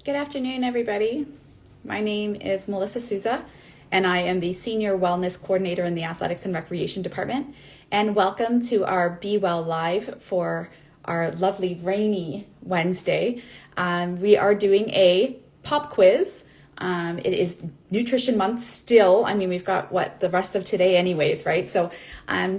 Good afternoon, everybody. My name is Melissa Sousa, and I am the Senior Wellness Coordinator in the Athletics and Recreation Department. And welcome to our Be Well Live for our lovely rainy Wednesday. We are doing a pop quiz. It is Nutrition Month still. I mean, we've got the rest of today anyways, right? So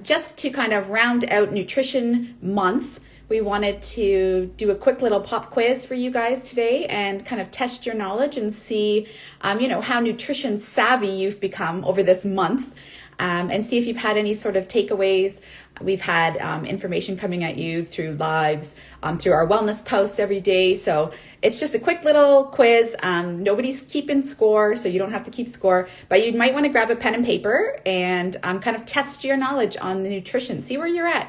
just to kind of round out Nutrition Month, we wanted to do a quick little pop quiz for you guys today and kind of test your knowledge and see, how nutrition savvy you've become over this month, and see if you've had any sort of takeaways. We've had information coming at you through lives, through our wellness posts every day. So it's just a quick little quiz. Nobody's keeping score, so you don't have to keep score, but you might want to grab a pen and paper and kind of test your knowledge on the nutrition. See where you're at.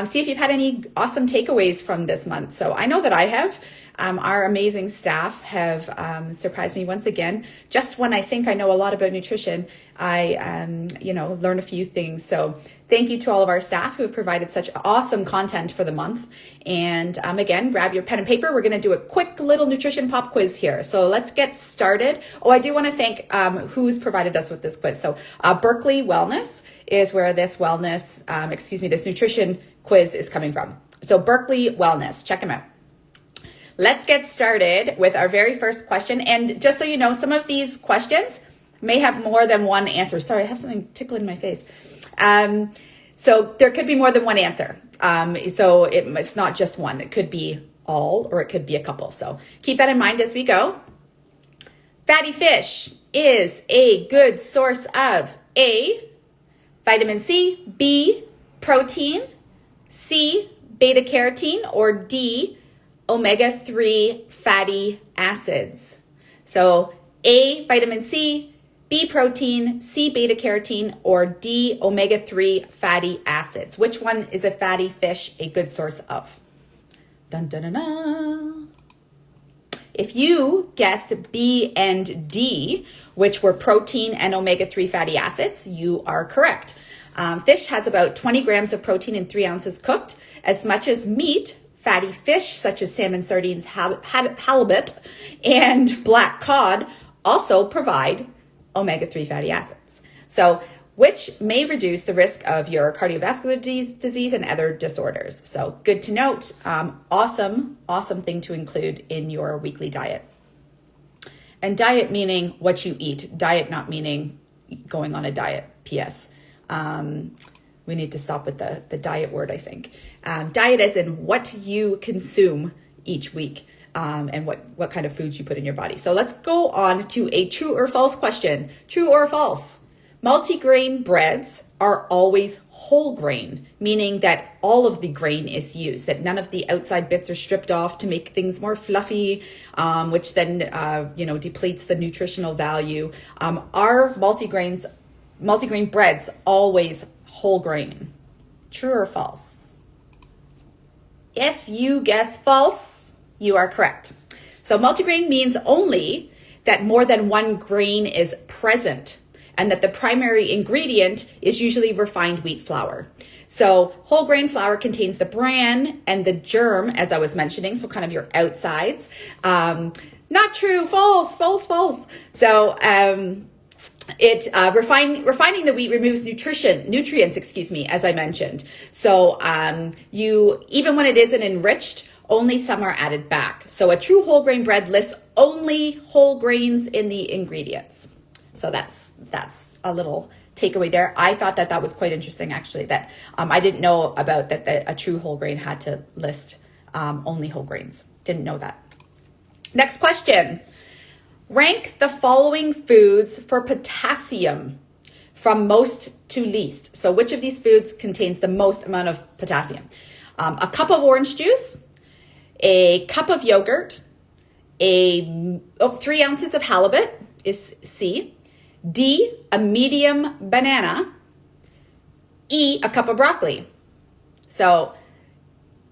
See if you've had any awesome takeaways from this month. So I know that I have. Our amazing staff have surprised me once again. Just when I think I know a lot about nutrition, I, learn a few things. So thank you to all of our staff who have provided such awesome content for the month. And again, grab your pen and paper. We're going to do a quick little nutrition pop quiz here. So let's get started. Oh, I do want to thank who's provided us with this quiz. So Berkeley Wellness is where this nutrition quiz is coming from. So Berkeley Wellness, check them out. Let's get started with our very first question. And just so you know, some of these questions may have more than one answer. Sorry, I have something tickling in my face. So there could be more than one answer. So it's not just one. It could be all, or it could be a couple. So keep that in mind as we go. Fatty fish is a good source of A, vitamin C, B, protein, C, beta carotene, or D, omega-3 fatty acids. So A, vitamin C, B, protein, C, beta carotene, or D, omega-3 fatty acids. Which one is a fatty fish a good source of? Dun, dun, dun, dun. If you guessed B and D, which were protein and omega-3 fatty acids, you are correct. Fish has about 20 grams of protein in 3 ounces cooked. As much as meat, fatty fish such as salmon, sardines, halibut, and black cod also provide omega-3 fatty acids. So, which may reduce the risk of your cardiovascular disease and other disorders. So good to note. Awesome thing to include in your weekly diet. And diet meaning what you eat. Diet not meaning going on a diet. P.S. We need to stop with the diet word, I think. Diet as in what you consume each week, and what kind of foods you put in your body. So let's go on to a true or false question. True or false? Multigrain breads are always whole grain, meaning that all of the grain is used, that none of the outside bits are stripped off to make things more fluffy, which then, depletes the nutritional value. Are multigrain breads always whole grain? True or false? If you guessed false, you are correct. So multigrain means only that more than one grain is present and that the primary ingredient is usually refined wheat flour. So whole grain flour contains the bran and the germ, as I was mentioning, so kind of your outsides. Not true, false. So refining the wheat removes nutrients, as I mentioned. So even when it isn't enriched, only some are added back. So a true whole grain bread lists only whole grains in the ingredients. So that's a little takeaway there. I thought that was quite interesting, actually, that I didn't know about that a true whole grain had to list only whole grains. Didn't know that. Next question. Rank the following foods for potassium from most to least. So which of these foods contains the most amount of potassium? A cup of orange juice, a cup of yogurt, 3 ounces of halibut is C, D, a medium banana, E, a cup of broccoli. So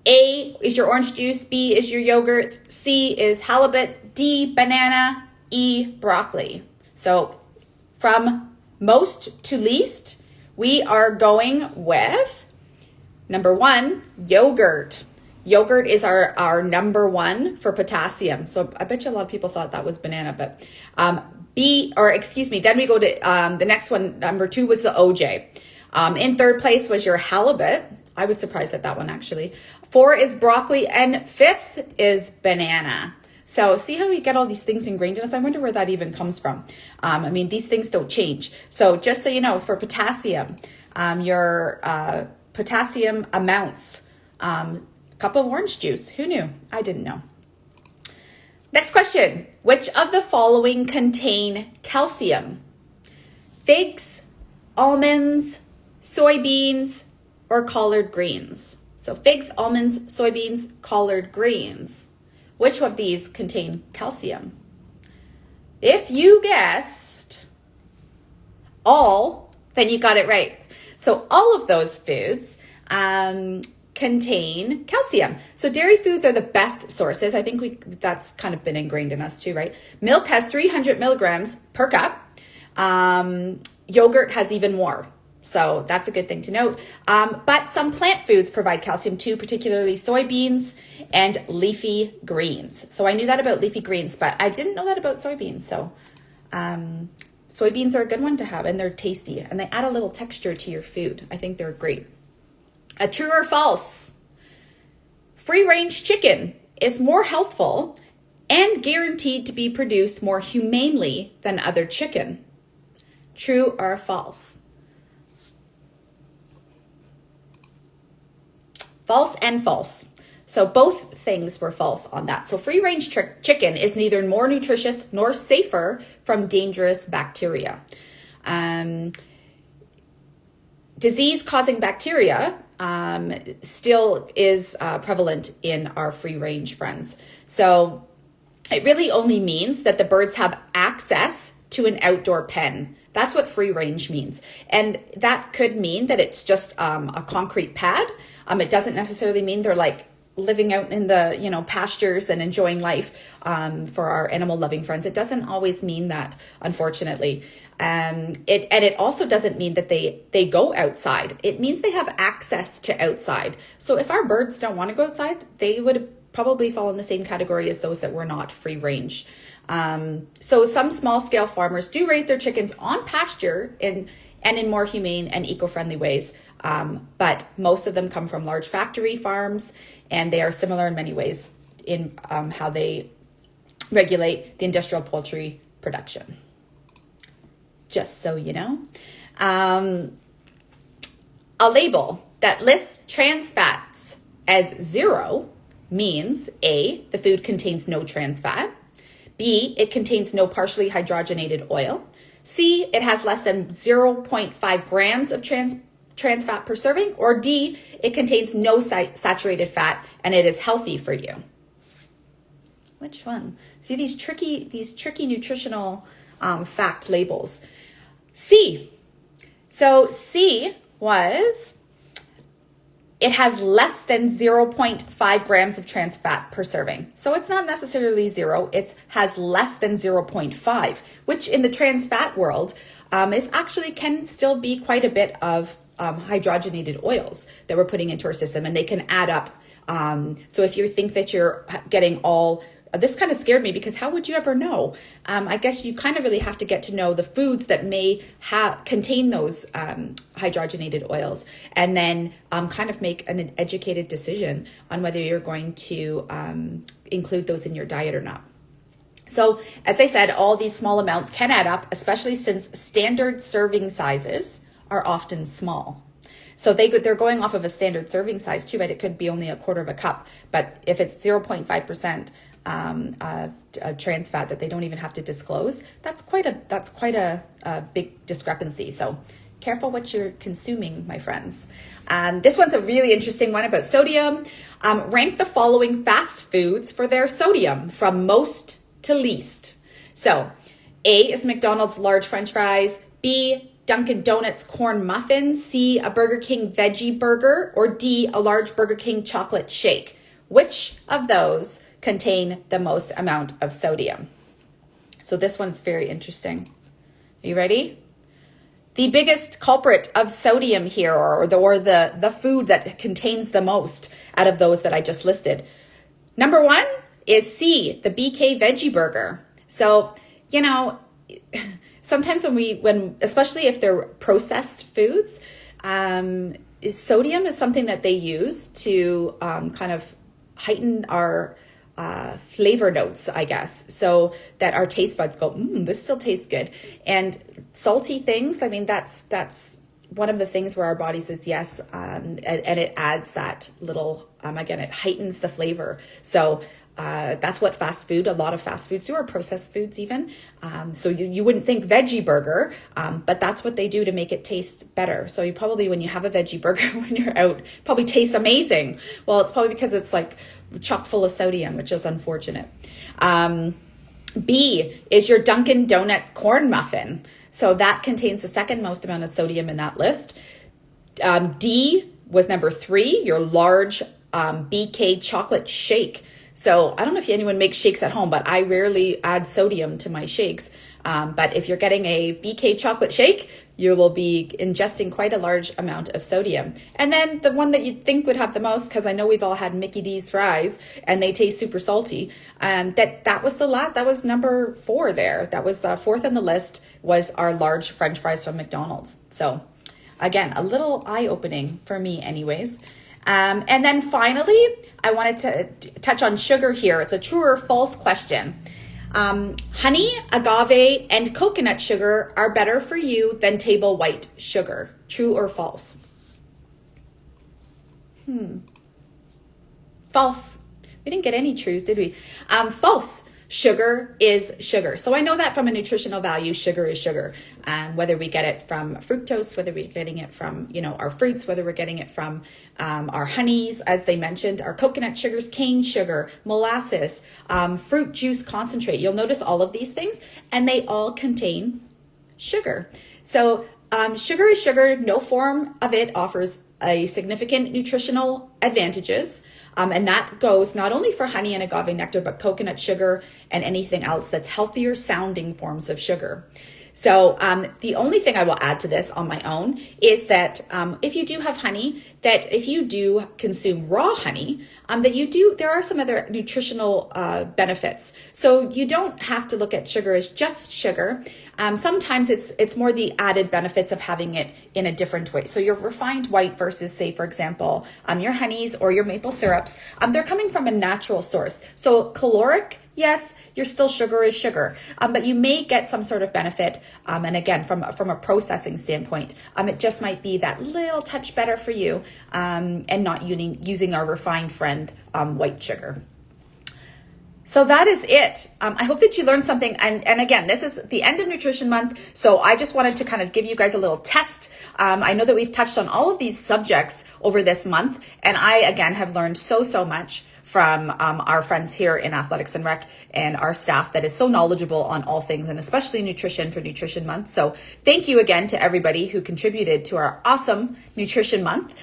A is your orange juice, B is your yogurt, C is halibut, D, banana, E, broccoli. So from most to least, we are going with number 1, yogurt. Yogurt is our number one for potassium. So I bet you a lot of people thought that was banana, but then we go to the next one. Number 2 was the OJ. In third place was your halibut. I was surprised at that one, actually. 4 is broccoli, and 5th is banana. So see how we get all these things ingrained in us? I wonder where that even comes from. I mean, these things don't change. So just so you know, for potassium, your potassium amounts, cup of orange juice. Who knew? I didn't know. Next question. Which of the following contain calcium? Figs, almonds, soybeans, or collard greens? So figs, almonds, soybeans, collard greens. Which of these contain calcium? If you guessed all, then you got it right. So all of those foods contain calcium. So dairy foods are the best sources. I think that's kind of been ingrained in us too, right? Milk has 300 milligrams per cup. Yogurt has even more. So that's a good thing to note. But some plant foods provide calcium too, particularly soybeans and leafy greens. So I knew that about leafy greens, but I didn't know that about soybeans. So soybeans are a good one to have, and they're tasty, and they add a little texture to your food. I think they're great. A true or false? Free-range chicken is more healthful and guaranteed to be produced more humanely than other chicken. True or false? False and false. So both things were false on that. So free-range chicken is neither more nutritious nor safer from dangerous bacteria. Disease-causing bacteria still is prevalent in our free-range friends. So it really only means that the birds have access to an outdoor pen. That's what free range means. And that could mean that it's just a concrete pad. It doesn't necessarily mean they're like living out in the, pastures and enjoying life for our animal loving friends. It doesn't always mean that, unfortunately. It also doesn't mean that they go outside. It means they have access to outside. So if our birds don't want to go outside, they would probably fall in the same category as those that were not free range. So some small scale farmers do raise their chickens on pasture and in more humane and eco-friendly ways. But most of them come from large factory farms, and they are similar in many ways in how they regulate the industrial poultry production. Just so you know. A label that lists trans fats as 0 means A, the food contains no trans fat. B, it contains no partially hydrogenated oil. C, it has less than 0.5 grams of trans fat per serving. Or D, it contains no saturated fat and it is healthy for you. Which one? See these tricky nutritional fact labels. C. So C was, it has less than 0.5 grams of trans fat per serving. So it's not necessarily 0, it has less than 0.5, which in the trans fat world is actually can still be quite a bit of hydrogenated oils that we're putting into our system, and they can add up. So if you think that you're getting all, this kind of scared me because how would you ever know? I guess you kind of really have to get to know the foods that may contain those hydrogenated oils, and then kind of make an educated decision on whether you're going to include those in your diet or not. So as I said, all these small amounts can add up, especially since standard serving sizes are often small. So they're going off of a standard serving size too, but it could be only a quarter of a cup. But if it's 0.5%, trans fat that they don't even have to disclose, that's quite a big discrepancy. So careful what you're consuming, my friends. This one's a really interesting one about sodium. Rank the following fast foods for their sodium from most to least. So A is McDonald's large French fries, B, Dunkin' Donuts corn muffins, C, a Burger King veggie burger, or D, a large Burger King chocolate shake. Which of those contain the most amount of sodium? So this one's very interesting. Are you ready? the biggest culprit of sodium here, or the food that contains the most out of those that I just listed. Number one is C, the BK veggie burger. So, sometimes when especially if they're processed foods, sodium is something that they use to kind of heighten our flavor notes, I guess, so that our taste buds go, this still tastes good. And salty things, I mean, that's one of the things where our body says yes, and it adds that little, again, it heightens the flavor. So that's what a lot of fast foods do, or processed foods even. So you wouldn't think veggie burger, but that's what they do to make it taste better. So you probably, when you have a veggie burger when you're out, probably tastes amazing. Well, it's probably because it's like chock full of sodium, which is unfortunate. B is your Dunkin' Donut corn muffin. So that contains the second most amount of sodium in that list. D was number 3, your large BK chocolate shake. So I don't know if anyone makes shakes at home, but I rarely add sodium to my shakes. But if you're getting a BK chocolate shake, you will be ingesting quite a large amount of sodium. And then the one that you'd think would have the most, because I know we've all had Mickey D's fries and they taste super salty. That was number 4 there. That was fourth on the list, was our large French fries from McDonald's. So again, a little eye-opening for me anyways. And then finally, I wanted to touch on sugar here. It's a true or false question. Honey, agave, and coconut sugar are better for you than table white sugar. True or false? False. We didn't get any trues, did we? False. Sugar is sugar. So I know that from a nutritional value, sugar is sugar. Whether we get it from fructose, whether we're getting it from, our fruits, whether we're getting it from our honeys, as they mentioned, our coconut sugars, cane sugar, molasses, fruit juice concentrate. You'll notice all of these things, and they all contain sugar. So sugar is sugar. No form of it offers a significant nutritional advantages. And that goes not only for honey and agave nectar, but coconut sugar and anything else that's healthier sounding forms of sugar. So the only thing I will add to this on my own is that if you do have honey, that if you do consume raw honey, there are some other nutritional benefits. So you don't have to look at sugar as just sugar. Sometimes it's more the added benefits of having it in a different way. So your refined white versus, say, for example, your honeys or your maple syrups, they're coming from a natural source. So caloric, yes, your still sugar is sugar, but you may get some sort of benefit. And again, from a processing standpoint, it just might be that little touch better for you, and not using our refined friend, white sugar. So that is it. I hope that you learned something. And again, this is the end of Nutrition Month. So I just wanted to kind of give you guys a little test. I know that we've touched on all of these subjects over this month. And I, again, have learned so much from our friends here in Athletics and Rec and our staff that is so knowledgeable on all things, and especially nutrition for Nutrition Month. So thank you again to everybody who contributed to our awesome Nutrition Month.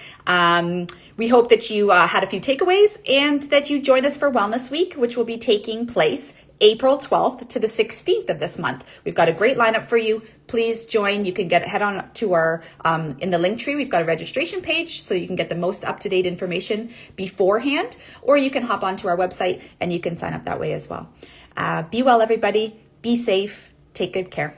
We hope that you had a few takeaways and that you join us for Wellness Week, which will be taking place April 12th to the 16th of this month. We've got a great lineup for you. Please join. You can head on to our, in the link tree, we've got a registration page so you can get the most up-to-date information beforehand, or you can hop onto our website and you can sign up that way as well. Be well, everybody. Be safe. Take good care.